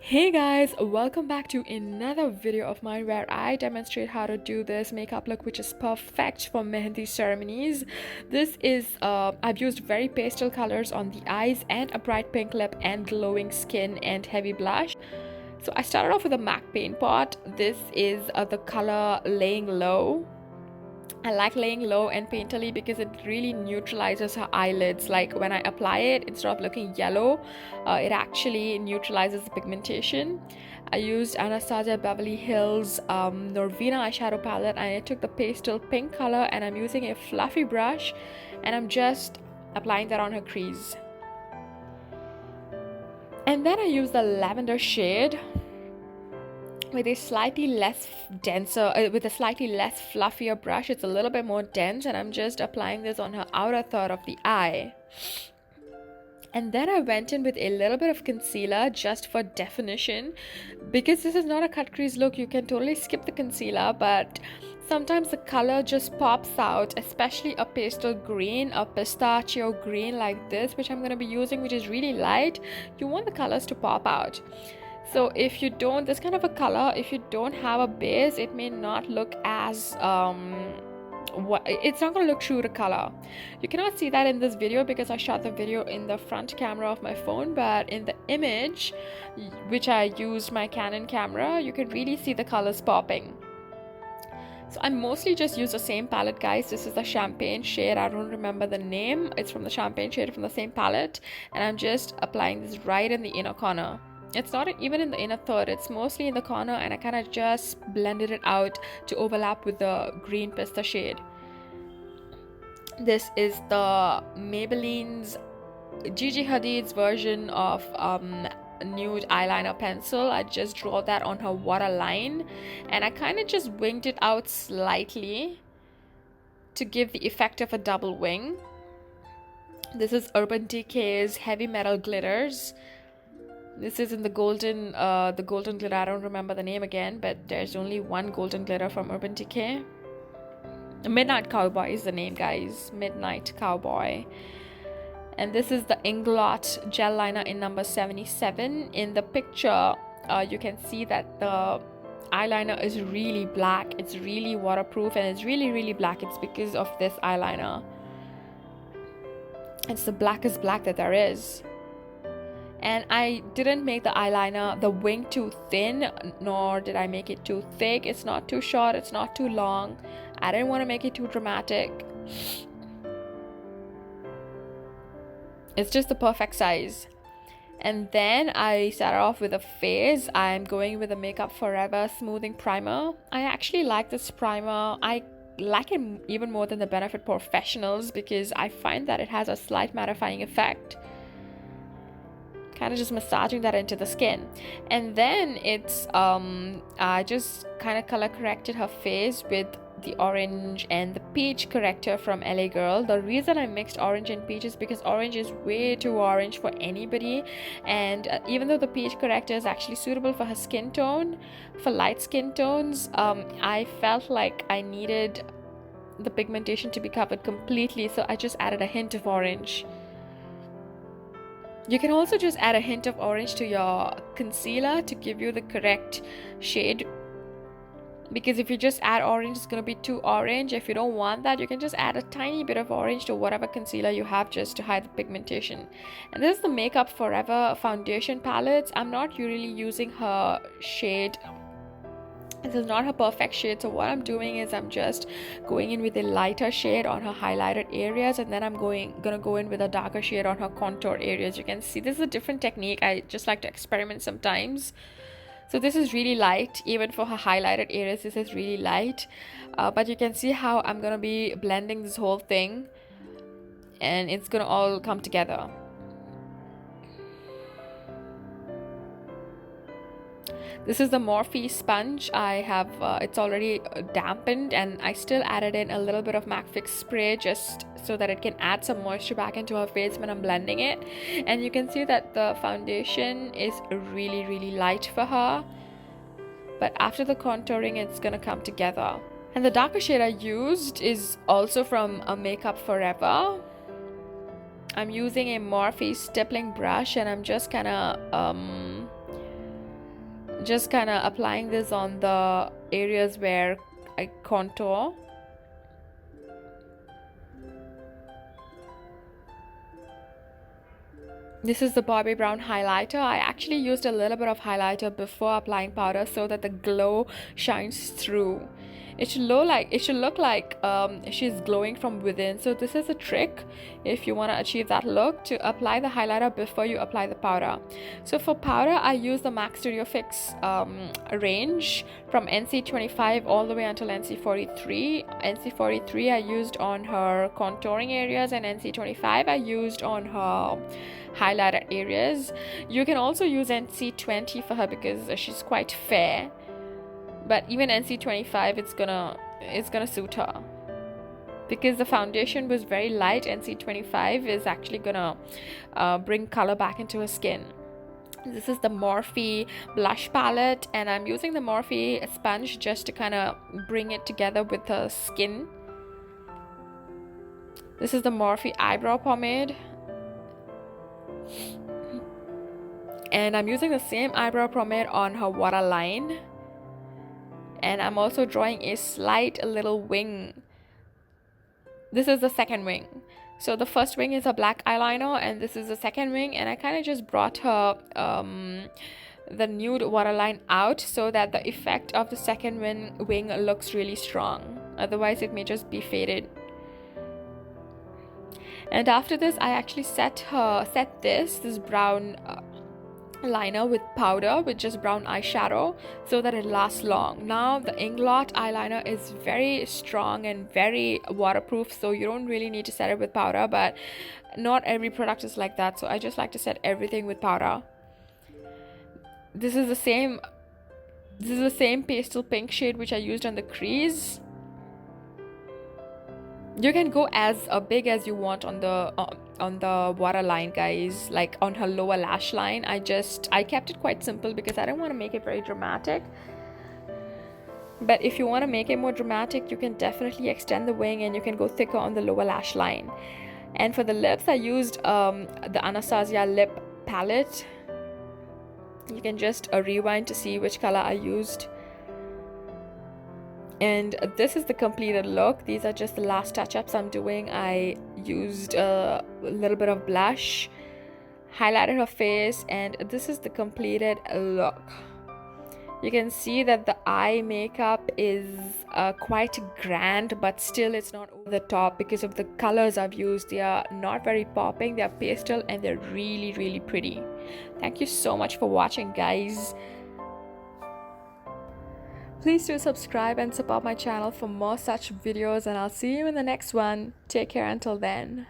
Hey guys, welcome back to another video of mine where I demonstrate how to do this makeup look which is perfect for mehendi ceremonies. This is I've used very pastel colors on the eyes and a bright pink lip and glowing skin and heavy blush. So I started off with a MAC paint pot. This is the color Laying Low. I like laying low and painterly because it really neutralizes her eyelids. Like when I apply it, instead of looking yellow, it actually neutralizes the pigmentation. I used Anastasia Beverly Hills Norvina eyeshadow palette, and I took the pastel pink color, and I'm using a fluffy brush and I'm just applying that on her crease. And then I use the lavender shade with a slightly less fluffier brush. It's a little bit more dense, and I'm just applying this on her outer third of the eye. And then I went in with a little bit of concealer just for definition. Because this is not a cut crease look, you can totally skip the concealer, but sometimes the color just pops out, especially a pastel green, a pistachio green like this, which I'm going to be using, which is really light. You want the colors to pop out. So if you don't, this kind of a color, if you don't have a base, it may not look as it's not going to look true to color. You cannot see that in this video because I shot the video in the front camera of my phone, but in the image, which I used my Canon camera, you can really see the colors popping. So I mostly just use the same palette, guys. This is the champagne shade. I don't remember the name. It's from the champagne shade from the same palette, and I'm just applying this right in the inner corner. It's not even in the inner third, it's mostly in the corner, and I kind of just blended it out to overlap with the green pista shade. This is the Maybelline's Gigi Hadid's version of nude eyeliner pencil. I just draw that on her waterline, and I kind of just winged it out slightly to give the effect of a double wing. This is Urban Decay's Heavy Metal Glitters. This is in the golden glitter. I don't remember the name again, but there's only one golden glitter from Urban Decay. Midnight Cowboy is the name, guys. Midnight Cowboy. And this is the Inglot gel liner in number 77. In the picture, you can see that the eyeliner is really black. It's really waterproof, and it's really, really black. It's because of this eyeliner. It's the blackest black that there is. And I didn't make the eyeliner, the wing, too thin, nor did I make it too thick. It's not too short, it's not too long. I didn't want to make it too dramatic. It's just the perfect size. And then I started off with a face. I'm going with the Makeup Forever Smoothing Primer. I actually like this primer. I like it even more than the Benefit Professionals because I find that it has a slight mattifying effect. Kind of just massaging that into the skin. And then it's I just kind of color corrected her face with the orange and the peach corrector from LA Girl. The reason I mixed orange and peach is because orange is way too orange for anybody, and even though the peach corrector is actually suitable for her skin tone, for light skin tones, I felt like I needed the pigmentation to be covered completely, so I just added a hint of orange. You can also just add a hint of orange to your concealer to give you the correct shade, because if you just add orange, it's going to be too orange. If you don't want that, you can just add a tiny bit of orange to whatever concealer you have just to hide the pigmentation. And this is the Makeup Forever foundation palette. I'm not really using her shade. This is not her perfect shade, so what I'm doing is I'm just going in with a lighter shade on her highlighted areas, and then I'm gonna go in with a darker shade on her contour areas. You can see this is a different technique. I just like to experiment sometimes. So this is really light. Even for her highlighted areas, this is really light, but you can see how I'm gonna be blending this whole thing, and it's gonna all come together. This is the Morphe sponge. I have it's already dampened, and I still added in a little bit of MAC Fix spray just so that it can add some moisture back into her face when I'm blending it. And you can see that the foundation is really, really light for her, but after the contouring, it's gonna come together. And the darker shade I used is also from a Makeup Forever. I'm using a Morphe stippling brush, and I'm just kind of Just kind of applying this on the areas where I contour. This is the Bobbi Brown highlighter. I actually used a little bit of highlighter before applying powder so that the glow shines through. It should look like she's glowing from within. So this is a trick if you want to achieve that look, to apply the highlighter before you apply the powder. So for powder, I use the MAC Studio Fix range from NC25 all the way until NC43. NC43 I used on her contouring areas, and NC25 I used on her highlighter areas. You can also use NC20 for her because she's quite fair. But even NC25, it's gonna suit her. Because the foundation was very light, NC25 is actually gonna bring color back into her skin. This is the Morphe Blush palette, and I'm using the Morphe sponge just to kind of bring it together with her skin. This is the Morphe eyebrow pomade. And I'm using the same eyebrow pomade on her waterline. And I'm also drawing a slight little wing. This is the second wing. So the first wing is a black eyeliner, and this is the second wing. And I kind of just brought her the nude waterline out so that the effect of the second wing looks really strong. Otherwise, it may just be faded. And after this, I actually set this brown liner with powder, with just brown eyeshadow, so that it lasts long. Now the Inglot eyeliner is very strong and very waterproof, so you don't really need to set it with powder, but not every product is like that, so I just like to set everything with powder. This is the same pastel pink shade which I used on the crease. You can go as big as you want on the waterline, guys, like on her lower lash line. I kept it quite simple because I don't want to make it very dramatic. But if you want to make it more dramatic, you can definitely extend the wing and you can go thicker on the lower lash line. And for the lips, I used the Anastasia lip palette. You can just rewind to see which color I used. And this is the completed look. These are just the last touch-ups I'm doing. I used a little bit of blush, highlighted her face, and this is the completed look. You can see that the eye makeup is quite grand, but still it's not over the top because of the colors I've used. They are not very popping, they're pastel, and they're really, really pretty. Thank you so much for watching, guys. Please do subscribe and support my channel for more such videos, and I'll see you in the next one. Take care until then.